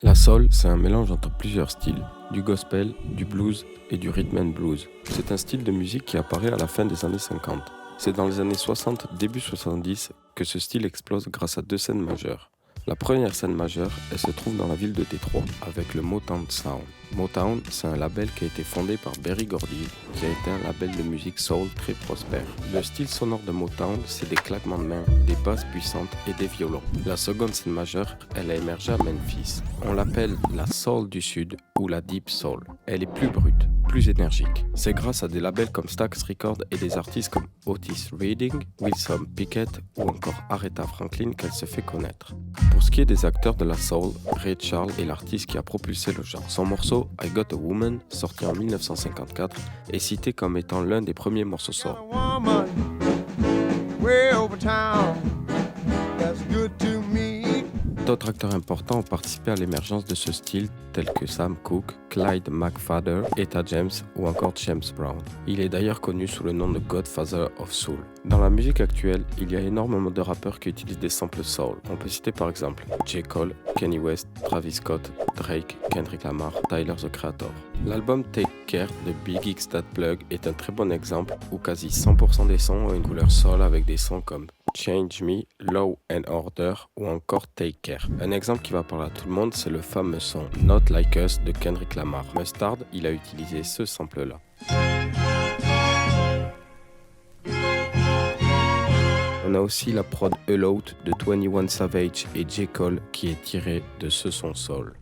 La soul, c'est un mélange entre plusieurs styles, du gospel, du blues et du rhythm and blues. C'est un style de musique qui apparaît à la fin des années 50. C'est dans les années 60, début 70, que ce style explose grâce à deux scènes majeures. La première scène majeure, elle se trouve dans la ville de Détroit, avec le Motown Sound. Motown, c'est un label qui a été fondé par Berry Gordy, qui a été un label de musique soul très prospère. Le style sonore de Motown, c'est des claquements de mains, des basses puissantes et des violons. La seconde scène majeure, elle a émergé à Memphis. On l'appelle la soul du sud ou la deep soul. Elle est plus brute, plus énergique. C'est grâce à des labels comme Stax Records et des artistes comme Otis Redding, Wilson Pickett ou encore Aretha Franklin qu'elle se fait connaître. Pour ce qui est des acteurs de la soul, Ray Charles est l'artiste qui a propulsé le genre. Son morceau I Got a Woman, sorti en 1954, est cité comme étant l'un des premiers morceaux soul. D'autres acteurs importants ont participé à l'émergence de ce style, tels que Sam Cooke, Clyde McPhatter, Etta James ou encore James Brown. Il est d'ailleurs connu sous le nom de Godfather of Soul. Dans la musique actuelle, il y a énormément de rappeurs qui utilisent des samples soul. On peut citer par exemple J. Cole, Kanye West, Travis Scott, Drake, Kendrick Lamar, Tyler the Creator. L'album Take Care de Big X That Plug est un très bon exemple où quasi 100% des sons ont une couleur soul avec des sons comme Change Me, Law and Order ou encore Take Care. Un exemple qui va parler à tout le monde, c'est le fameux son Not Like Us de Kendrick Lamar. Mustard, il a utilisé ce sample-là. On a aussi la prod Alone de 21 Savage et J. Cole qui est tirée de ce son soul.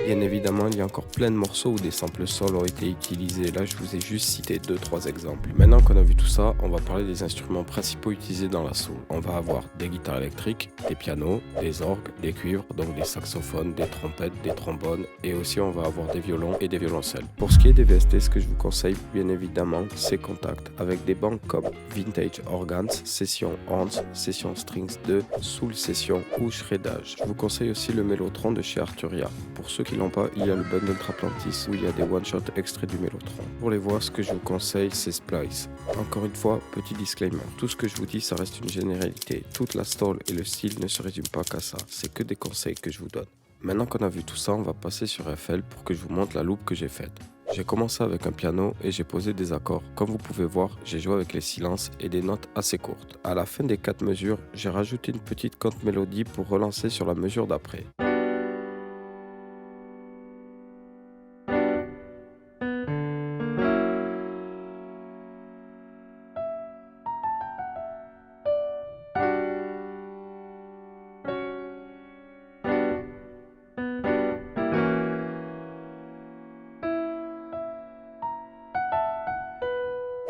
Bien évidemment, il y a encore plein de morceaux où des samples soul ont été utilisés. Là, je vous ai juste cité 2-3 exemples. Maintenant qu'on a vu tout ça, on va parler des instruments principaux utilisés dans la soul. On va avoir des guitares électriques, des pianos, des orgues, des cuivres, donc des saxophones, des trompettes, des trombones, et aussi on va avoir des violons et des violoncelles. Pour ce qui est des VST, ce que je vous conseille, bien évidemment, c'est Contact, avec des banques comme Vintage Organs, Session Horns, Session Strings 2, Soul Session ou Shreddage. Je vous conseille aussi le Mellotron de chez Arturia. Pour ceux qui l'ont pas, il y a le bundle Traplantis où il y a des one-shot extraits du Mellotron. Pour les voix, ce que je vous conseille, c'est Splice. Encore une fois, petit disclaimer, tout ce que je vous dis, ça reste une généralité. Toute la soul et le style ne se résument pas qu'à ça, c'est que des conseils que je vous donne. Maintenant qu'on a vu tout ça, on va passer sur FL pour que je vous montre la loupe que j'ai faite. J'ai commencé avec un piano et j'ai posé des accords. Comme vous pouvez voir, j'ai joué avec les silences et des notes assez courtes. À la fin des 4 mesures, j'ai rajouté une petite compte mélodie pour relancer sur la mesure d'après.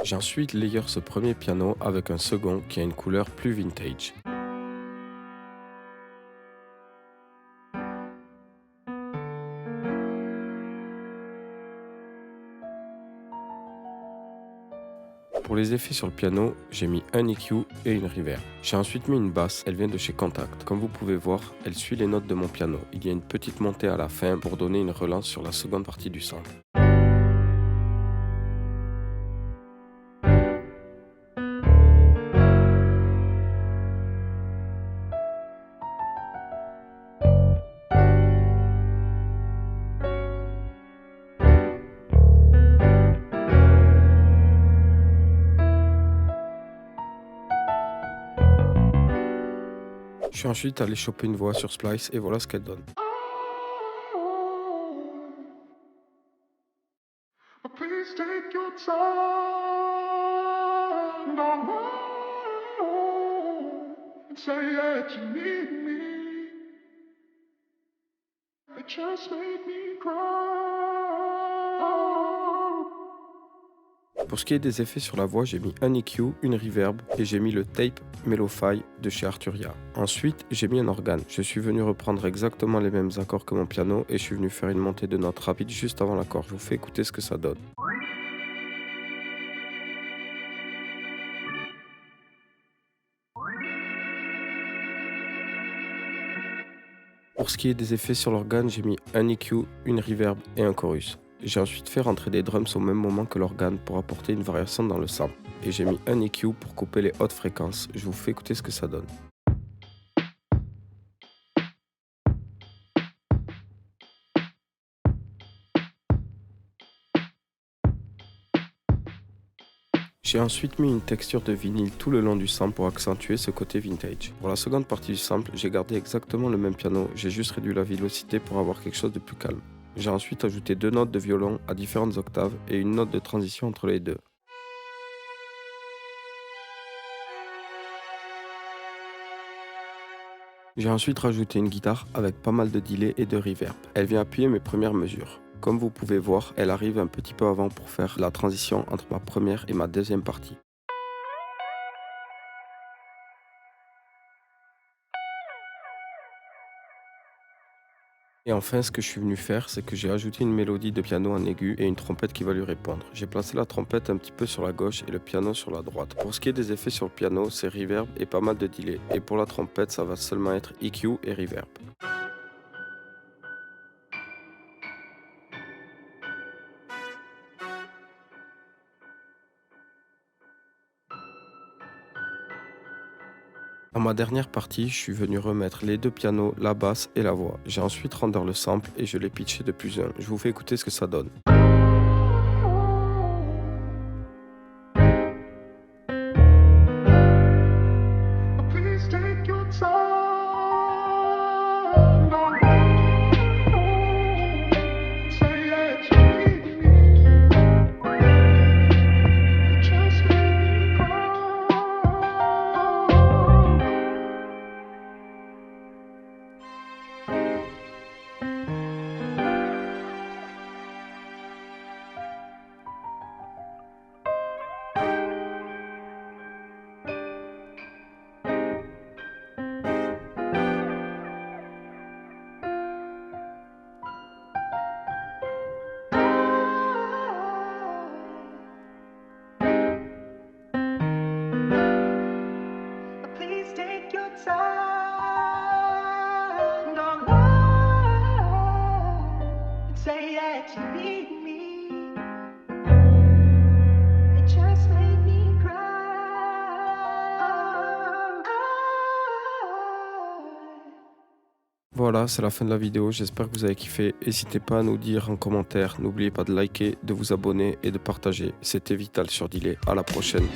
J'ai ensuite layer ce premier piano avec un second qui a une couleur plus vintage. Pour les effets sur le piano, j'ai mis un EQ et une reverb. J'ai ensuite mis une basse, elle vient de chez Contact. Comme vous pouvez voir, elle suit les notes de mon piano. Il y a une petite montée à la fin pour donner une relance sur la seconde partie du sample. Je suis ensuite allé choper une voix sur Splice et voilà ce qu'elle donne. Please take your time. Don't and say that you need me. It just made me cry. Pour ce qui est des effets sur la voix, j'ai mis un EQ, une reverb et j'ai mis le tape Mellowfy de chez Arturia. Ensuite, j'ai mis un organe. Je suis venu reprendre exactement les mêmes accords que mon piano et je suis venu faire une montée de notes rapide juste avant l'accord. Je vous fais écouter ce que ça donne. Pour ce qui est des effets sur l'organe, j'ai mis un EQ, une reverb et un chorus. J'ai ensuite fait rentrer des drums au même moment que l'organe pour apporter une variation dans le sample. et j'ai mis un EQ pour couper les hautes fréquences. Je vous fais écouter ce que ça donne. J'ai ensuite mis une texture de vinyle tout le long du sample pour accentuer ce côté vintage. Pour la seconde partie du sample, j'ai gardé exactement le même piano, j'ai juste réduit la vélocité pour avoir quelque chose de plus calme. J'ai ensuite ajouté 2 notes de violon à différentes octaves et une note de transition entre les deux. J'ai ensuite rajouté une guitare avec pas mal de delay et de reverb. Elle vient appuyer mes premières mesures. Comme vous pouvez voir, elle arrive un petit peu avant pour faire la transition entre ma première et ma deuxième partie. Et enfin, ce que je suis venu faire, c'est que j'ai ajouté une mélodie de piano en aigu et une trompette qui va lui répondre. J'ai placé la trompette un petit peu sur la gauche et le piano sur la droite. Pour ce qui est des effets sur le piano, c'est reverb et pas mal de delay. Et pour la trompette, ça va seulement être EQ et reverb. Dans ma dernière partie, je suis venu remettre les deux pianos, la basse et la voix. J'ai ensuite render le sample et je l'ai pitché de +1. Je vous fais écouter ce que ça donne. Please take your time. Don't say that you need me. You just make me cry. Please take your time. Don't lie and say that you need me. It just made me cry. Voilà, c'est la fin de la vidéo, j'espère que vous avez kiffé. N'hésitez pas à nous dire en commentaire, n'oubliez pas de liker, de vous abonner et de partager. C'était Vital sur Delay, à la prochaine.